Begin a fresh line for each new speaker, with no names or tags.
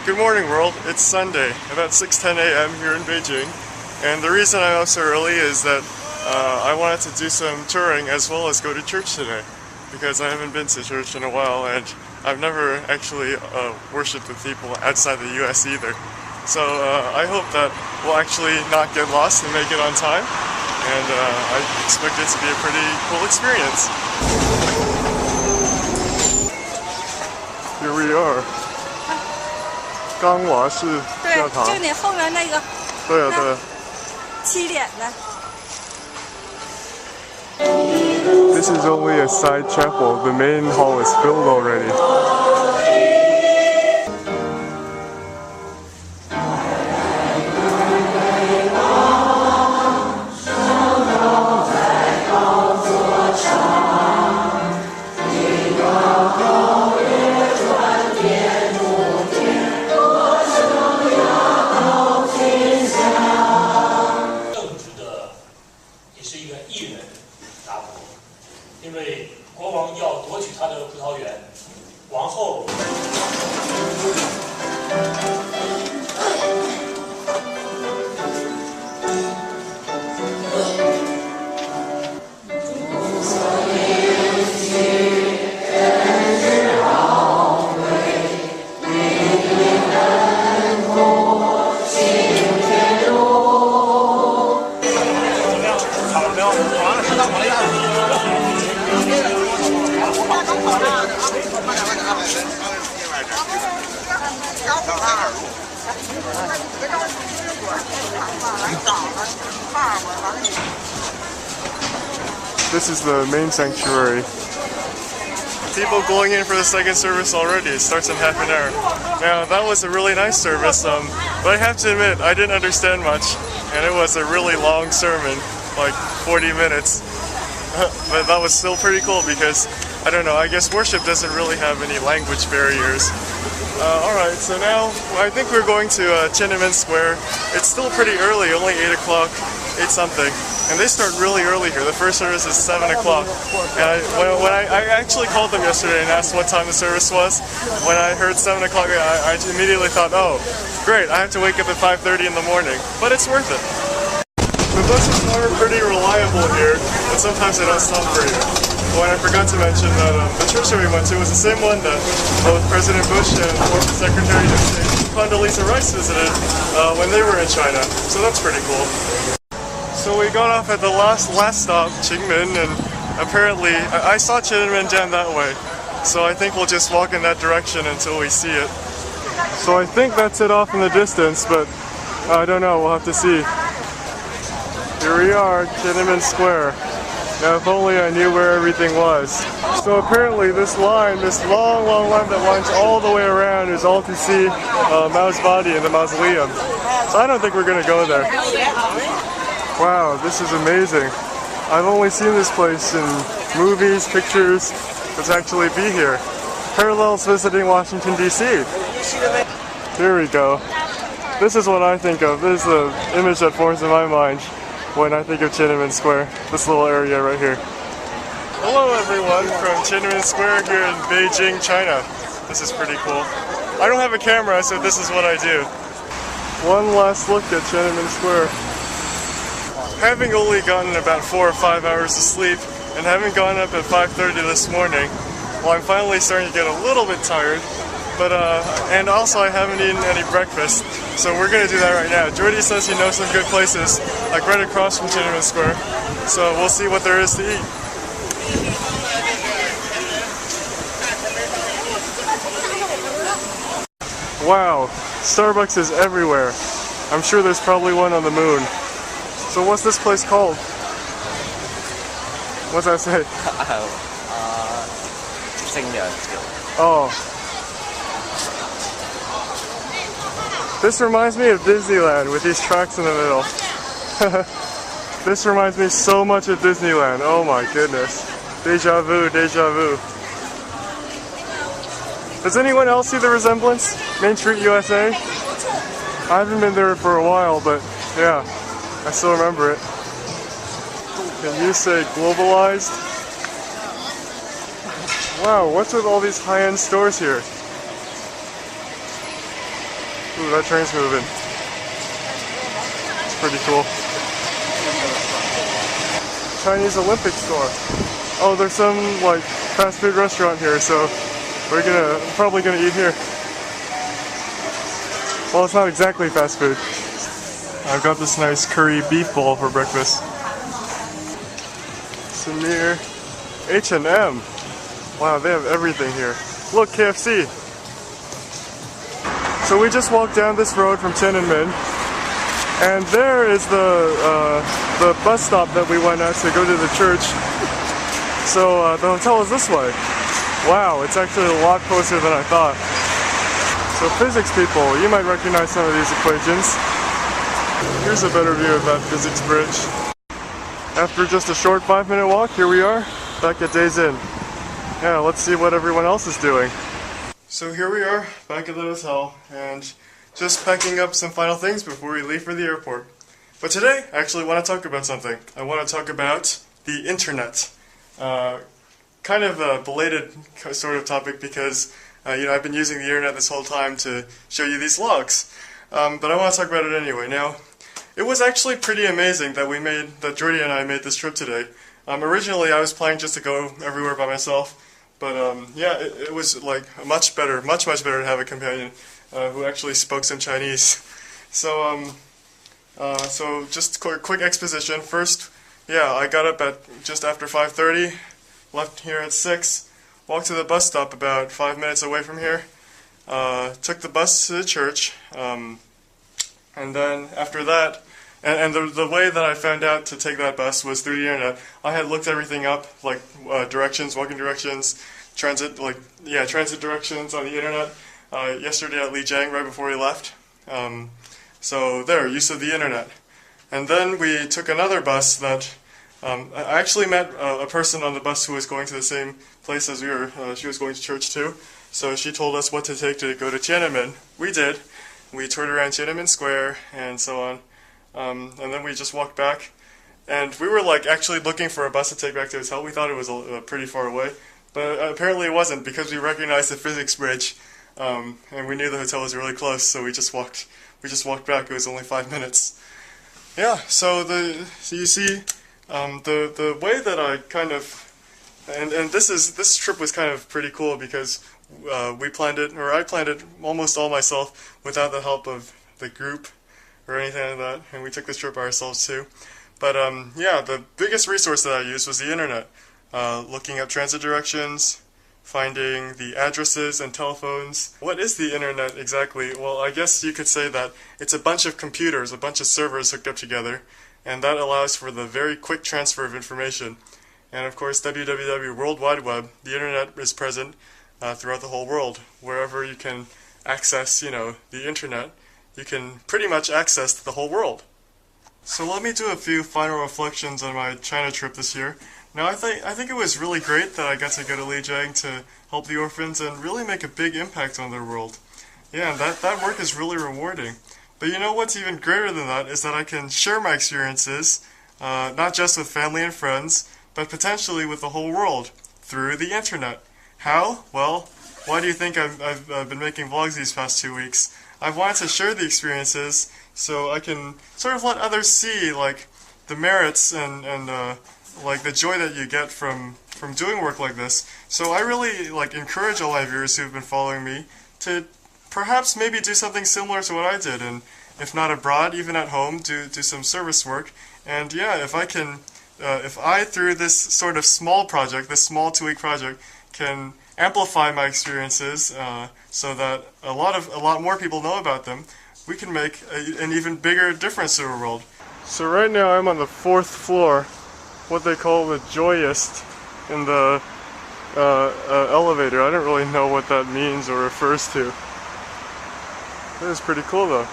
Good morning, world. It's Sunday, about 6:10 a.m. here in Beijing, and the reason I'm up so early is that I wanted to do some touring as well as go to church today, because I haven't been to church in a while, and I've never actually worshipped with people outside the U.S. either. So I hope that we'll actually not get lost and make it on time, and I expect it to be a pretty cool experience. Here we are. Gangwashi 教堂。
对，就你后面那个。
对啊，对啊。
7点的。
This is only a side chapel. The main hall is filled already. This is the main sanctuary. People going in for the second service already. It starts in half an hour. Now, that was a really nice service, but I have to admit, I didn't understand much, and it was a really long sermon, like 40 minutes. But that was still pretty cool because, I don't know, I guess worship doesn't really have any language barriers. Alright, so now I think we're going to Tiananmen Square. It's still pretty early, only 8 o'clock, 8 something. And they start really early here. The first service is 7 o'clock. And when I actually called them yesterday and asked what time the service was, when I heard 7 o'clock, I immediately thought, oh, great, I have to wake up at 5:30 in the morning. But it's worth it. The buses are pretty reliable here, but sometimes they don't stop for you. Well, and I forgot to mention that the church that we went to was the same one that both President Bush and former Secretary of State Condoleezza Rice visited when they were in China. So that's pretty cool. So we got off at the last stop, Qingmen, and apparently I saw Tiananmen down that way. So I think we'll just walk in that direction until we see it. So I think that's it off in the distance, but I don't know, we'll have to see. Here we are, Tiananmen Square. Now if only I knew where everything was. So apparently this line, this long line that winds all the way around is all to see Mao's body in the mausoleum. So I don't think we're going to go there. Wow, this is amazing. I've only seen this place in movies, pictures, but to actually be here. Parallels visiting Washington, D.C. Here we go. This is what I think of. This is the image that forms in my mind when I think of Tiananmen Square. This little area right here. Hello everyone from Tiananmen Square here in Beijing, China. This is pretty cool. I don't have a camera, so this is what I do. One last look at Tiananmen Square. Having only gotten about 4 or 5 hours of sleep, and having gone up at 5:30 this morning, well, I'm finally starting to get a little bit tired, but and also I haven't eaten any breakfast, so we're gonna do that right now. Jordy says he knows some good places, like right across from Tiananmen Square, so we'll see what there is to eat. Wow, Starbucks is everywhere. I'm sure there's probably one on the moon. So what's this place called? What's that say? Oh. This reminds me of Disneyland with these tracks in the middle. This reminds me so much of Disneyland. Oh my goodness. Deja vu, deja vu. Does anyone else see the resemblance? Main Street, USA? I haven't been there for a while, but yeah. I still remember it. Can you say globalized? Wow, what's with all these high-end stores here? Ooh, that train's moving. It's pretty cool. Chinese Olympic store. Oh, there's some like fast food restaurant here, so we're probably gonna eat here. Well, it's not exactly fast food. I've got this nice curry beef bowl for breakfast. Samir, H&M. Wow, they have everything here. Look, KFC. So we just walked down this road from Tiananmen, and there is the bus stop that we went at to go to the church. So the hotel is this way. Wow, it's actually a lot closer than I thought. So physics people, you might recognize some of these equations. Here's a better view of that physics bridge. After just a short 5-minute walk, here we are, back at Days Inn. Yeah, let's see what everyone else is doing. So here we are, back at the hotel, and just packing up some final things before we leave for the airport. But today, I actually want to talk about something. I want to talk about the internet. Kind of a belated sort of topic because, I've been using the internet this whole time to show you these vlogs. But I want to talk about it anyway. Now, it was actually pretty amazing that Jordy and I made this trip today. Originally, I was planning just to go everywhere by myself, but yeah, it was like much better to have a companion who actually spoke some Chinese. So, so just quick exposition. First, yeah, I got up at just after 5:30, left here at 6, walked to the bus stop about 5 minutes away from here, took the bus to the church, and then after that, and the way that I found out to take that bus was through the internet. I had looked everything up, like directions, walking directions, transit directions on the internet yesterday at Beijing right before we left. So there, use of the internet. And then we took another bus that I actually met a person on the bus who was going to the same place as we were. She was going to church too. So she told us what to take to go to Tiananmen. We did. We toured around Tiananmen Square and so on. And then we just walked back. And we were like actually looking for a bus to take back to the hotel. We thought it was pretty far away. But apparently it wasn't because we recognized the physics bridge. And we knew the hotel was really close, so we just walked back. It was only 5 minutes. Yeah, so you see, the way that I kind of, and this trip was kind of pretty cool because I planned it almost all myself without the help of the group or anything like that, and we took this trip by ourselves too. But yeah, the biggest resource that I used was the internet, looking up transit directions, finding the addresses and telephones. What is the internet exactly? Well, I guess you could say that it's a bunch of computers, a bunch of servers hooked up together, and that allows for the very quick transfer of information. And of course, www, World Wide Web, the internet is present throughout the whole world. Wherever you can access, the internet, you can pretty much access the whole world. So let me do a few final reflections on my China trip this year. Now, I think it was really great that I got to go to Beijing to help the orphans and really make a big impact on their world. Yeah, and that work is really rewarding. But you know what's even greater than that is that I can share my experiences, not just with family and friends, but potentially with the whole world through the internet. How? Well, why do you think I've been making vlogs these past 2 weeks? I've wanted to share the experiences so I can sort of let others see like the merits and like the joy that you get from doing work like this. So I really encourage all my viewers who've been following me to perhaps maybe do something similar to what I did, and if not abroad, even at home, do some service work. And yeah, if I through this sort of small project, this small 2-week project, can amplify my experiences so that a lot more people know about them, we can make an even bigger difference to the world. So right now I'm on the 4th floor, what they call the joyist in the elevator. I don't really know what that means or refers to. It is pretty cool though.